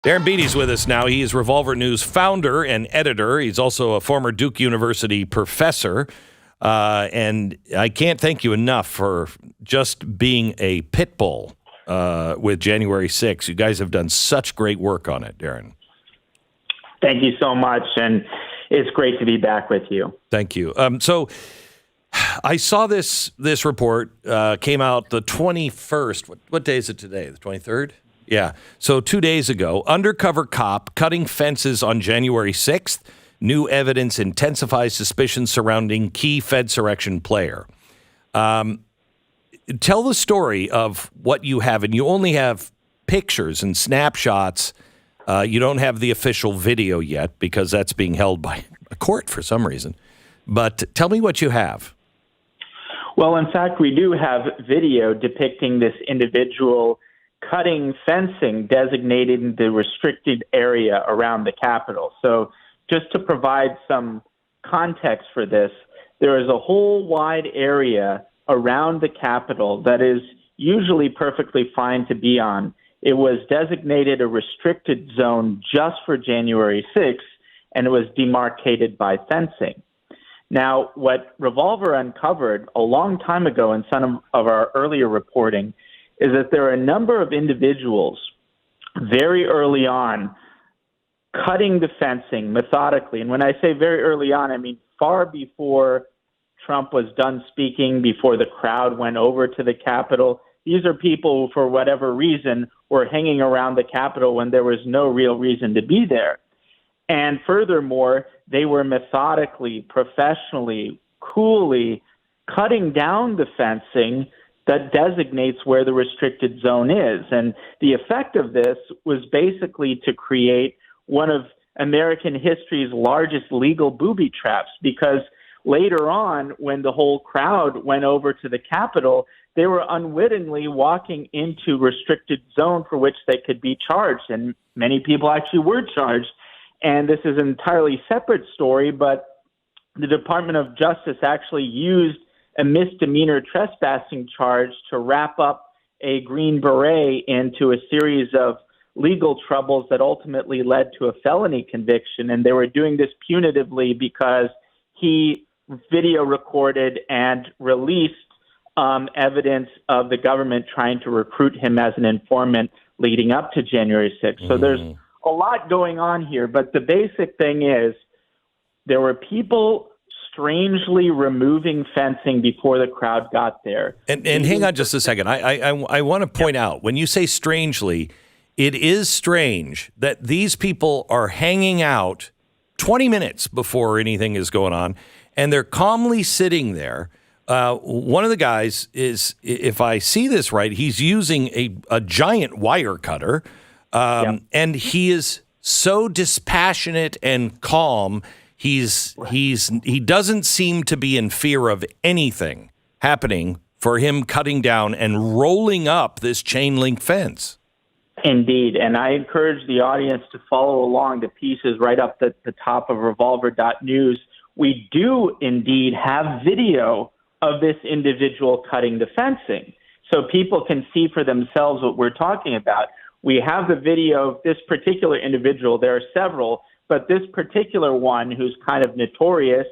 Darren Beattie's with us now. He is Revolver News founder and editor. He's also a former Duke University professor. And I can't thank you enough for just being a pit bull with January 6th. You guys have done such great work on it, Darren. Thank you so much, and it's great to be back with you. Thank you. So I saw this report came out the 21st. What day is it today? The 23rd? Yeah. So 2 days ago, undercover cop cutting fences on January 6th. New evidence intensifies suspicions surrounding key Fedsurrection player. Tell the story of what you have, and you only have pictures and snapshots. You don't have the official video yet because that's being held by a court for some reason. But tell me what you have. Well, in fact, we do have video depicting this individual cutting fencing designated in the restricted area around the Capitol. So just to provide some context for this, there is a whole wide area around the Capitol that is usually perfectly fine to be on. It was designated a restricted zone just for January 6th, and it was demarcated by fencing. Now, what Revolver uncovered a long time ago in some of our earlier reporting is that there are a number of individuals very early on cutting the fencing methodically. And when I say very early on, I mean far before Trump was done speaking, before the crowd went over to the Capitol. These are people who, for whatever reason, were hanging around the Capitol when there was no real reason to be there. And furthermore, they were methodically, professionally, coolly cutting down the fencing that designates where the restricted zone is. And the effect of this was basically to create one of American history's largest legal booby traps, because later on, when the whole crowd went over to the Capitol, they were unwittingly walking into restricted zone for which they could be charged. And many people actually were charged. And this is an entirely separate story, but the Department of Justice actually used a misdemeanor trespassing charge to wrap up a Green Beret into a series of legal troubles that ultimately led to a felony conviction. And they were doing this punitively because he video recorded and released evidence of the government trying to recruit him as an informant leading up to January 6th. So there's a lot going on here, but the basic thing is there were people strangely removing fencing before the crowd got there. And hang on just a second. I want to point out, when you say strangely, it is strange that these people are hanging out 20 minutes before anything is going on, and they're calmly sitting there. One of the guys is, if I see this right, he's using a giant wire cutter, and he is so dispassionate and calm. He doesn't seem to be in fear of anything happening for him cutting down and rolling up this chain link fence. Indeed, and I encourage the audience to follow along. The piece is right up at the top of revolver.news. We do indeed have video of this individual cutting the fencing, so people can see for themselves what we're talking about. We have the video of this particular individual. There are several, but this particular one, who's kind of notorious,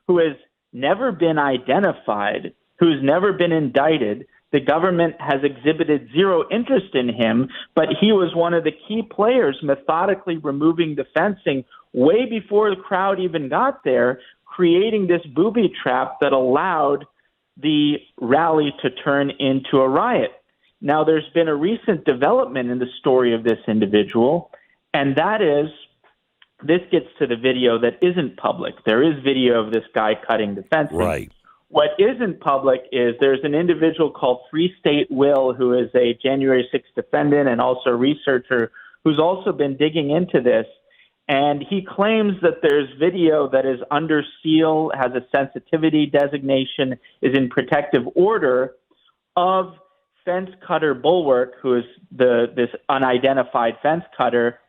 who has never been identified, who's never been indicted. The government has exhibited zero interest in him, but he was one of the key players methodically removing the fencing way before the crowd even got there, creating this booby trap that allowed the rally to turn into a riot. Now, there's been a recent development in the story of this individual, and that is, this gets to the video that isn't public. There is video of this guy cutting the fencing. Right. What isn't public is there's an individual called Free State Will, who is a January 6th defendant and also a researcher who's also been digging into this. And he claims that there's video that is under seal, has a sensitivity designation, is in protective order of fence cutter Bulwark, who is this unidentified fence cutter,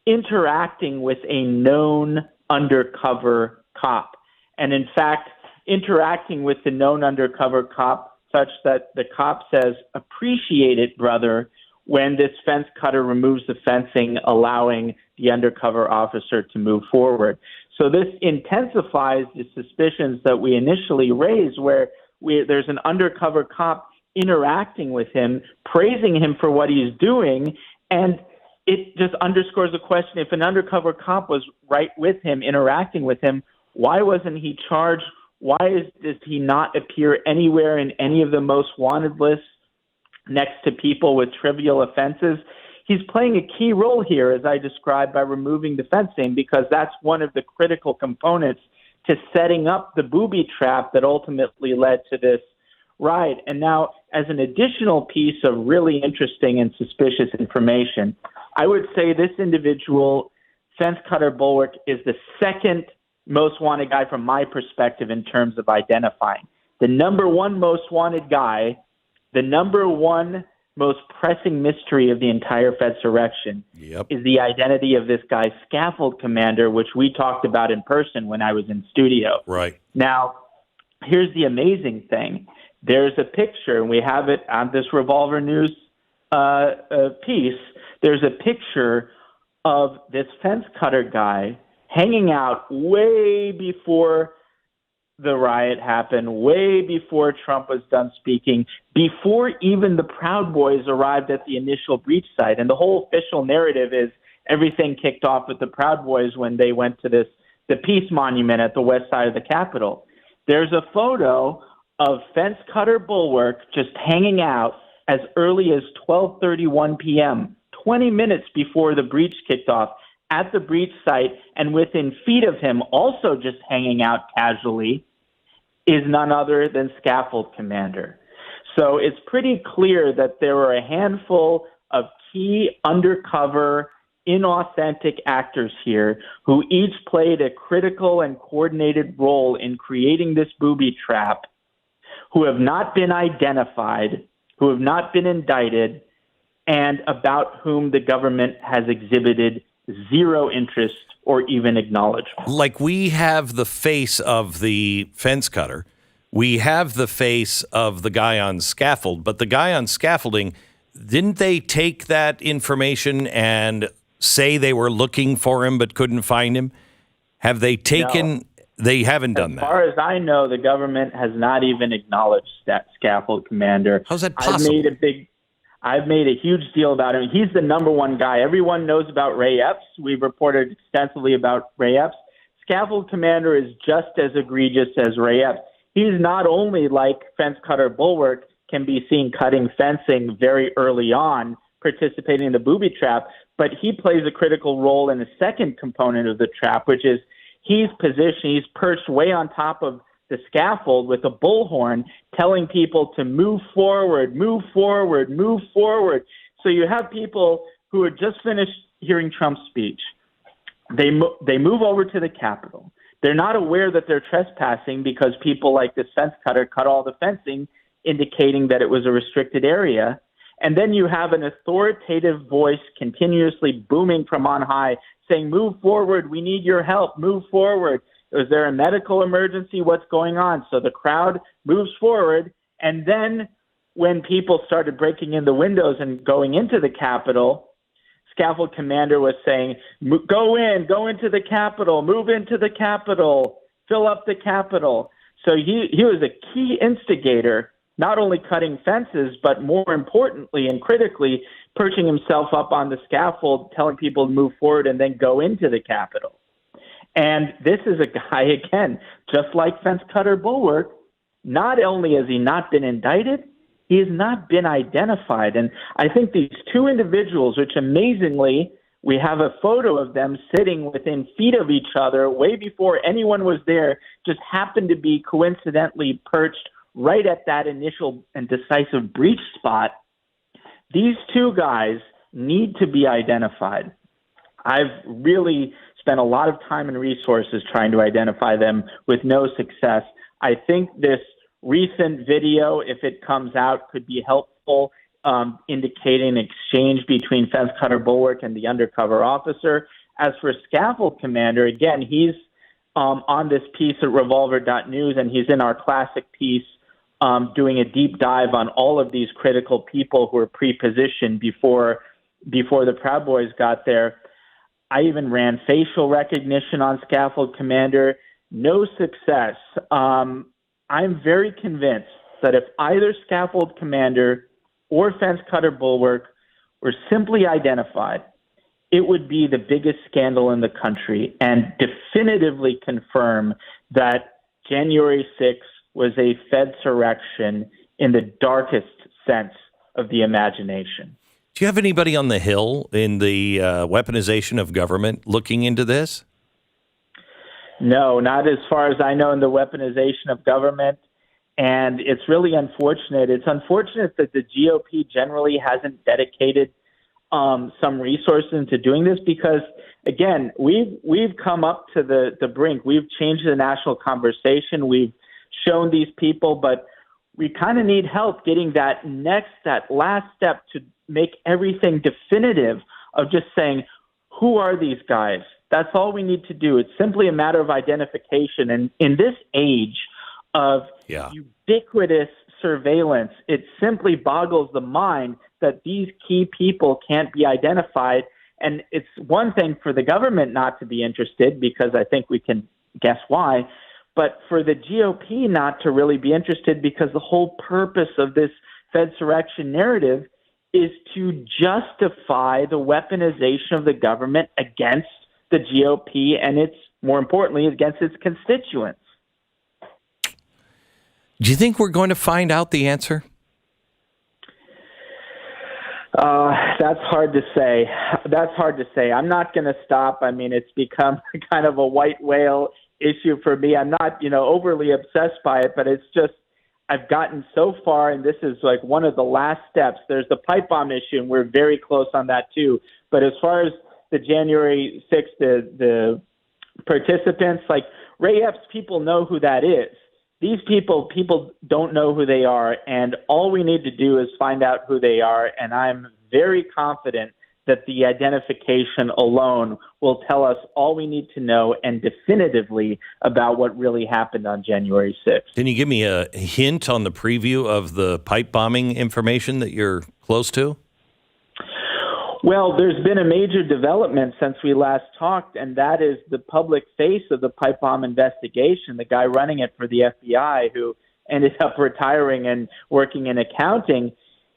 interacting with a known undercover cop. And in fact, interacting with the known undercover cop such that the cop says, "Appreciate it, brother," when this fence cutter removes the fencing, allowing the undercover officer to move forward. So this intensifies the suspicions that we initially raised, where there's an undercover cop interacting with him, praising him for what he's doing, and it just underscores the question, if an undercover cop was right with him, interacting with him, why wasn't he charged? Why does he not appear anywhere in any of the most wanted lists next to people with trivial offenses? He's playing a key role here, as I described, by removing the fencing, because that's one of the critical components to setting up the booby trap that ultimately led to this riot. And now, as an additional piece of really interesting and suspicious information, I would say this individual, fence cutter Bulwark, is the second most wanted guy from my perspective in terms of identifying. The number one most wanted guy, the number one most pressing mystery of the entire Fedsurrection is the identity of this guy, Scaffold Commander, which we talked about in person when I was in studio. Right. Now, here's the amazing thing. There's a picture, and we have it on this Revolver News piece. There's a picture of this fence cutter guy hanging out way before the riot happened, way before Trump was done speaking, before even the Proud Boys arrived at the initial breach site. And the whole official narrative is everything kicked off with the Proud Boys when they went to the Peace Monument at the west side of the Capitol. There's a photo of fence cutter Bulwark just hanging out as early as 12:31 p.m., 20 minutes before the breach kicked off, at the breach site, and within feet of him, also just hanging out casually, is none other than Scaffold Commander. So it's pretty clear that there were a handful of key undercover, inauthentic actors here who each played a critical and coordinated role in creating this booby trap, who have not been identified, who have not been indicted, and about whom the government has exhibited zero interest or even acknowledgement. Like, we have the face of the fence cutter. We have the face of the guy on scaffold, but the guy on scaffolding, didn't they take that information and say they were looking for him but couldn't find him? Have they taken... No. They haven't done that. As far as I know, the government has not even acknowledged that Scaffold Commander. How's that possible? I've made a huge deal about him. He's the number one guy. Everyone knows about Ray Epps. We've reported extensively about Ray Epps. Scaffold Commander is just as egregious as Ray Epps. He's not only, like fence cutter Bulwark, can be seen cutting fencing very early on, participating in the booby trap, but he plays a critical role in the second component of the trap, which is he's perched way on top of the scaffold with a bullhorn, telling people to move forward, move forward, move forward. So you have people who had just finished hearing Trump's speech. They move over to the Capitol. They're not aware that they're trespassing because people like this fence cutter cut all the fencing, indicating that it was a restricted area. And then you have an authoritative voice continuously booming from on high, saying, move forward, we need your help, move forward. Is there a medical emergency? What's going on? So the crowd moves forward. And then when people started breaking in the windows and going into the Capitol, Scaffold Commander was saying, go into the Capitol, move into the Capitol, fill up the Capitol. So he was a key instigator, not only cutting fences, but more importantly and critically, perching himself up on the scaffold, telling people to move forward and then go into the Capitol. And this is a guy, again, just like fence cutter Bulwark, not only has he not been indicted, he has not been identified. And I think these two individuals, which amazingly, we have a photo of them sitting within feet of each other way before anyone was there, just happened to be coincidentally perched right at that initial and decisive breach spot. These two guys need to be identified. I've really spent a lot of time and resources trying to identify them with no success. I think this recent video, if it comes out, could be helpful, indicating an exchange between fence cutter Bulwark and the undercover officer. As for Scaffold Commander, again, he's on this piece at revolver.news, and he's in our classic piece doing a deep dive on all of these critical people who were pre-positioned before the Proud Boys got there. I even ran facial recognition on Scaffold Commander. No success. I'm very convinced that if either Scaffold Commander or Fence Cutter Bulwark were simply identified, it would be the biggest scandal in the country and definitively confirm that January 6th was a Fedsurrection in the darkest sense of the imagination. Do you have anybody on the Hill in the weaponization of government looking into this? No, not as far as I know in the weaponization of government. And it's really unfortunate. It's unfortunate that the GOP generally hasn't dedicated some resources into doing this because, again, we've come up to the brink. We've changed the national conversation. We've shown these people, but we kind of need help getting that last step to make everything definitive of just saying, who are these guys? That's all we need to do. It's simply a matter of identification. And in this age of ubiquitous surveillance, it simply boggles the mind that these key people can't be identified. And it's one thing for the government not to be interested, because I think we can guess why, but for the GOP not to really be interested, because the whole purpose of this Fedsurrection narrative is to justify the weaponization of the government against the GOP and more importantly, against its constituents. Do you think we're going to find out the answer? That's hard to say. I'm not going to stop. I mean, it's become kind of a white whale issue for me. I'm not, overly obsessed by it, but it's just, I've gotten so far, and this is like one of the last steps. There's the pipe bomb issue, and we're very close on that too. But as far as the January 6th, the participants, like Ray Epps, people know who that is. These people don't know who they are, and all we need to do is find out who they are, and I'm very confident that the identification alone will tell us all we need to know and definitively about what really happened on January 6th. Can you give me a hint on the preview of the pipe bombing information that you're close to? Well, there's been a major development since we last talked, and that is the public face of the pipe bomb investigation, the guy running it for the FBI who ended up retiring and working in accounting.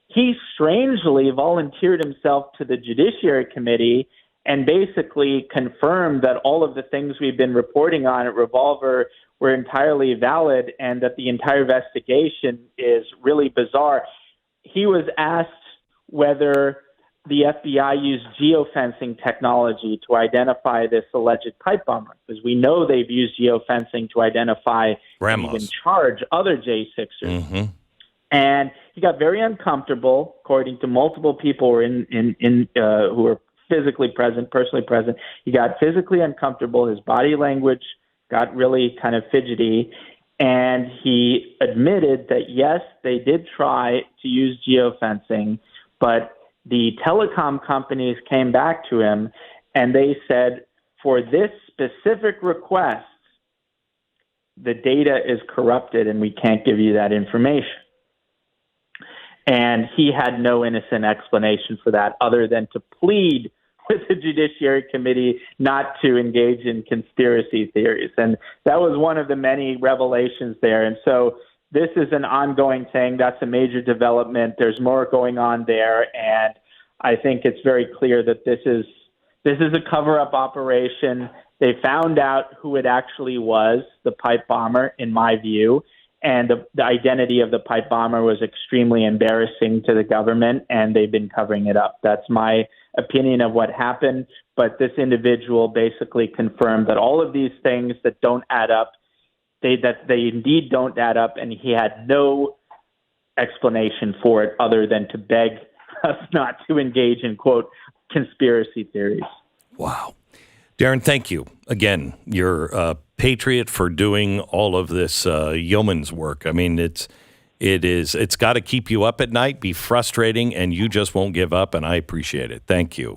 He strangely volunteered himself to the Judiciary Committee and basically confirmed that all of the things we've been reporting on at Revolver were entirely valid and that the entire investigation is really bizarre. He was asked whether the FBI used geofencing technology to identify this alleged pipe bomber, because we know they've used geofencing to identify and even charge other J6ers. Mm-hmm. And he got very uncomfortable, according to multiple people who were physically present, personally present. He got physically uncomfortable. His body language got really kind of fidgety. And he admitted that, yes, they did try to use geofencing, but the telecom companies came back to him and they said, for this specific request, the data is corrupted and we can't give you that information. And he had no innocent explanation for that other than to plead with the Judiciary Committee not to engage in conspiracy theories. And that was one of the many revelations there. And so this is an ongoing thing. That's a major development. There's more going on there. And I think it's very clear that this is a cover-up operation. They found out who it actually was, the pipe bomber, in my view. And the identity of the pipe bomber was extremely embarrassing to the government, and they've been covering it up. That's my opinion of what happened. But this individual basically confirmed that all of these things that don't add up, they indeed don't add up, and he had no explanation for it other than to beg us not to engage in, quote, conspiracy theories. Wow. Darren, thank you. Again, you're a patriot for doing all of this yeoman's work. I mean, it's got to keep you up at night, be frustrating, and you just won't give up, and I appreciate it. Thank you.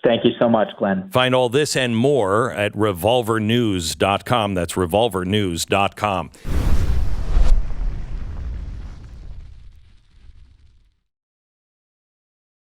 Thank you so much, Glenn. Find all this and more at revolvernews.com. That's revolvernews.com.